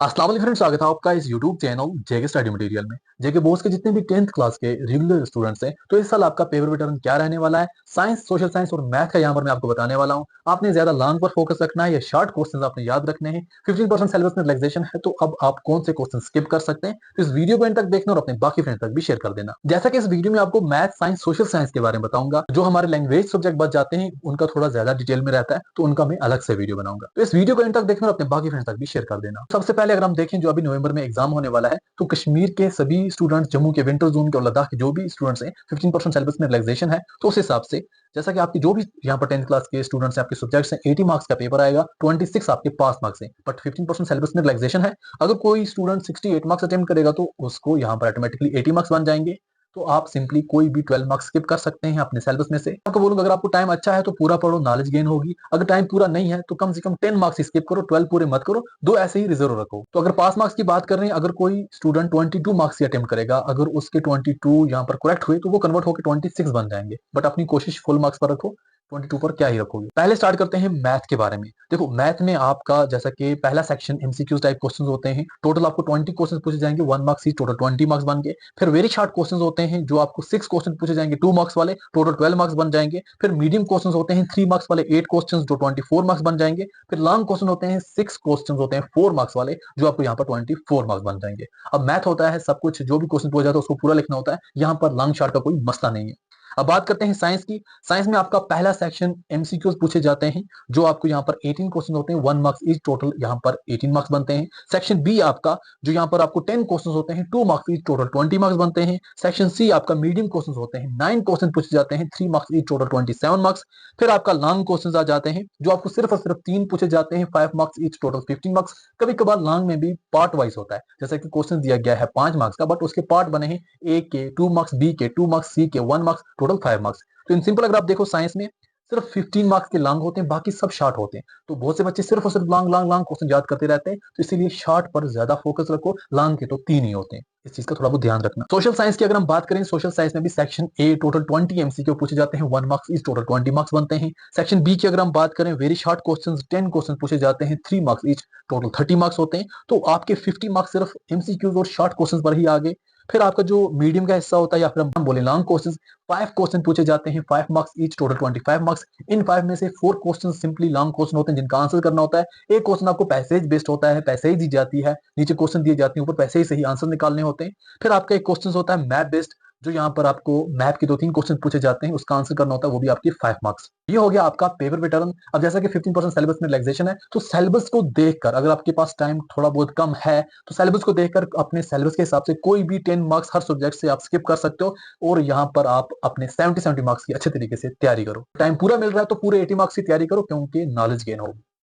अस्सलाम वालेकुम फ्रेंड्स, स्वागत है आपका इस YouTube चैनल जेके स्टडी मटेरियल में। जेके बोर्ड के जितने भी 10th क्लास के रेगुलर स्टूडेंट्स हैं, तो इस साल आपका पेपर पैटर्न क्या रहने वाला है, साइंस, सोशल साइंस और मैथ का यहाँ पर मैं आपको बताने वाला हूँ। आपने ज्यादा लॉन्ग पर फोकस रखना है या शॉर्ट क्वेश्चन आपने याद रखने हैं। 15% सिलेबस में रिलैक्सेशन है, तो अब आप कौन से क्वेश्चन स्किप कर सकते हैं, तो इस वीडियो को एंड तक देखना और अपने बाकी फ्रेंड्स तक भी शेयर कर देना। जैसा कि इस वीडियो में आपको मैथ, साइंस, सोशल साइंस के बारे में बताऊंगा। जो हमारे लैंग्वेज सब्जेक्ट बच जाते हैं उनका थोड़ा ज्यादा डिटेल में रहता है, तो उनका मैं अलग से वीडियो बनाऊंगा। तो इस वीडियो को एंड तक देखना और अपने बाकी फ्रेंड्स तक भी शेयर कर देना। सबसे पहले अगर हम देखें, जो अभी नवंबर में एग्जाम होने वाला है, तो कश्मीर के सभी स्टूडेंट्स, जम्मू के विंटर जोन के और लद्दाख के जो भी स्टूडेंट्स हैं, 15% सिलेबस में रिलैक्सेशन है। तो उस हिसाब से जैसा कि आपकी जो भी यहाँ पर 10th क्लास के स्टूडेंट्स हैं, आपके सब्जेक्ट्स हैं, 80 मार्क्स का पेपर आएगा, 26 आपके पास मार्क्स हैं, बट 15% सिलेबस में रिलैक्सेशन है। अगर कोई स्टूडेंट 68 मार्क्स अटेम्प्ट करेगा तो उसको यहाँ पर ऑटोमेटिकली 80 मार्क्स बन जाएंगे। तो आप सिंपली कोई भी 12 मार्क्स स्किप कर सकते हैं अपने सिलेबस में से। आपको बोलूंगा, अगर आपको टाइम अच्छा है तो पूरा पढ़ो, नॉलेज गेन होगी। अगर टाइम पूरा नहीं है तो कम से कम 10 मार्क्स स्किप करो, 12 पूरे मत करो, दो ऐसे ही रिजर्व रखो। तो अगर पास मार्क्स की बात कर रहे हैं, अगर कोई स्टूडेंट 22 मार्क्स की अटेम्प्ट करेगा, अगर उसके 22 यहाँ पर करेक्ट हुए तो वो कन्वर्ट होकर 26 बन जाएंगे। बट अपनी कोशिश फुल मार्क्स पर रखो, 22 पर क्या ही रखोगे। पहले स्टार्ट करते हैं मैथ के बारे में। देखो, मैथ में आपका जैसा कि पहला सेक्शन एमसीक्यूज टाइप क्वेश्चंस होते हैं। टोटल आपको 20 क्वेश्चन पूछे जाएंगे, 1 मार्क्स ही, टोटल 20 मार्क्स बन गए। फिर वेरी शॉर्ट क्वेश्चन होते हैं, जो आपको 6 क्वेश्चन पूछे जाएंगे, 2 मार्क्स वाले, टोटल 12 मार्क्स बन जाएंगे। फिर मीडियम क्वेश्चन होते हैं 3 मार्क्स वाले, 8 क्वेश्चन, जो 24 मार्क्स बन जाएंगे। फिर लॉन्ग क्वेश्चन होते हैं 6 क्वेश्चन होते हैं 4 मार्क्स वाले, जो आपको यहाँ पर 24 मार्क्स बन जाएंगे। अब मैथ होता है सब कुछ, जो भी क्वेश्चन पूछा जाता है उसको पूरा लिखना होता है, यहाँ पर लॉन्ग शॉर्ट का कोई मसला नहीं है। अब बात करते हैं साइंस की। साइंस में आपका पहला सेक्शन एमसीक्यूज पूछे जाते हैं, जो आपको यहाँ पर 18 क्वेश्चन होते हैं, 1 मार्क्स ईच, टोटल यहाँ पर 18 मार्क्स बनते हैं। सेक्शन बी आपका, जो यहाँ पर आपको 10 क्वेश्चन होते हैं, 2 मार्क्स ईच, टोटल 20 मार्क्स बनते हैं। सेक्शन सी आपका मीडियम क्वेश्चन होते हैं, 9 क्वेश्चन पूछे जाते हैं, 3 मार्क्स ईच, टोटल 27 मार्क्स। फिर आपका लॉन्ग क्वेश्चन आ जाते हैं, जो आपको सिर्फ और सिर्फ 3 पूछे जाते हैं, 5 मार्क्स ईच, टोटल 15 मार्क्स। कभी कभार लॉन्ग में भी पार्ट वाइज होता है, जैसे कि क्वेश्चन दिया गया है 5 मार्क्स का, बट उसके पार्ट बने हैं, ए के 2 मार्क्स, बी के 2 मार्क्स, सी के 1 मार्क्स, टोटल 5 मार्क्स। तो इन सिंपल अगर आप देखो, साइंस में सिर्फ 15 मार्क्स के लॉन्ग होते हैं, बाकी सब शॉर्ट होते हैं। तो बहुत से बच्चे सिर्फ और सिर्फ लॉन्ग लॉन्ग लॉन्ग क्वेश्चन याद करते रहते हैं, तो इसीलिए शॉर्ट पर ज्यादा फोकस रखो, लॉन्ग के तो 3 ही होते हैं। इस चीज का थोड़ा बहुत ध्यान रखना। सोशल साइंस की अगर हम बात करें, सोशल साइंस में भी सेक्शन ए टोटल 20 एमसीक्यू पूछे जाते हैं, 1 मार्क्स इच, टोटल 20 मार्क्स बनते हैं। सेक्शन बी की अगर हम बात करें, वेरी शॉर्ट क्वेश्चन 10 क्वेश्चन पूछे जाते हैं, 3 मार्क्स इच, टोटल 30 मार्क्स होते हैं। तो आपके 50 मार्क्स सिर्फ एमसीक्यूज और शॉर्ट क्वेश्चन पर ही आ गए। फिर आपका जो मीडियम का हिस्सा होता है, या फिर हम बोले लॉन्ग क्वेश्चन, 5 क्वेश्चन पूछे जाते हैं, 5 मार्क्स ईच, टोटल 25 मार्क्स। इन 5 में से 4 क्वेश्चन सिंपली लॉन्ग क्वेश्चन होते हैं, जिनका आंसर करना होता है। एक क्वेश्चन आपको पैसेज बेस्ड होता है, पैसेज दी जाती है, नीचे क्वेश्चन दिए जाते हैं, ऊपर पैसेज से ही आंसर निकालने होते हैं। फिर आपका एक क्वेश्चन होता है मैप बेस्ड, जो यहाँ पर आपको मैप के 2-3 क्वेश्चन पूछे जाते हैं, उसका आंसर करना होता है, वो भी आपके 5 मार्क्स। ये हो गया आपका पेपर पैटर्न। अब जैसा कि 15% सिलेबस में रिलैक्सेशन है, तो सिलेबस को देखकर, अगर आपके पास टाइम थोड़ा बहुत कम है, तो सिलेबस को देखकर अपने सिलेबस के हिसाब से कोई भी 10 मार्क्स हर सब्जेक्ट से आप स्किप कर सकते हो, और यहाँ पर आप अपने 70 मार्क्स की अच्छे तरीके से तैयारी करो। टाइम पूरा मिल रहा है तो पूरे 80 मार्क्स की तैयारी करो, क्योंकि नॉलेज गेन होगी।